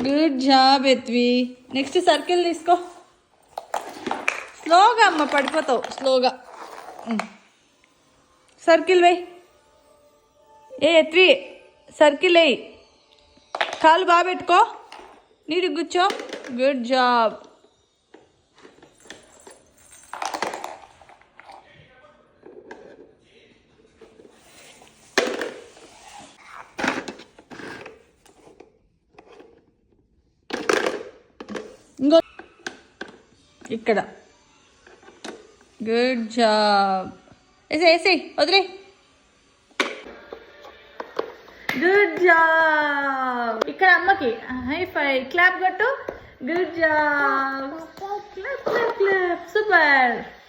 Good job ఎత్వి. Next circle తీసుకో. స్లోగా అమ్మ, పడిపోతావు స్లోగా. సర్కిల్ వేయి. ఎత్వి సర్కిల్ వేయి. కాలు బాగా పెట్టుకో. నీటికి కూర్చో. Good job. ఇంకో ఇక్కడ. Good job. వేసే వదిలే. Good job. ఇక్కడ అమ్మకి హై ఫై క్లాప్ కొట్టు. Good job. Clap clap clap. Super.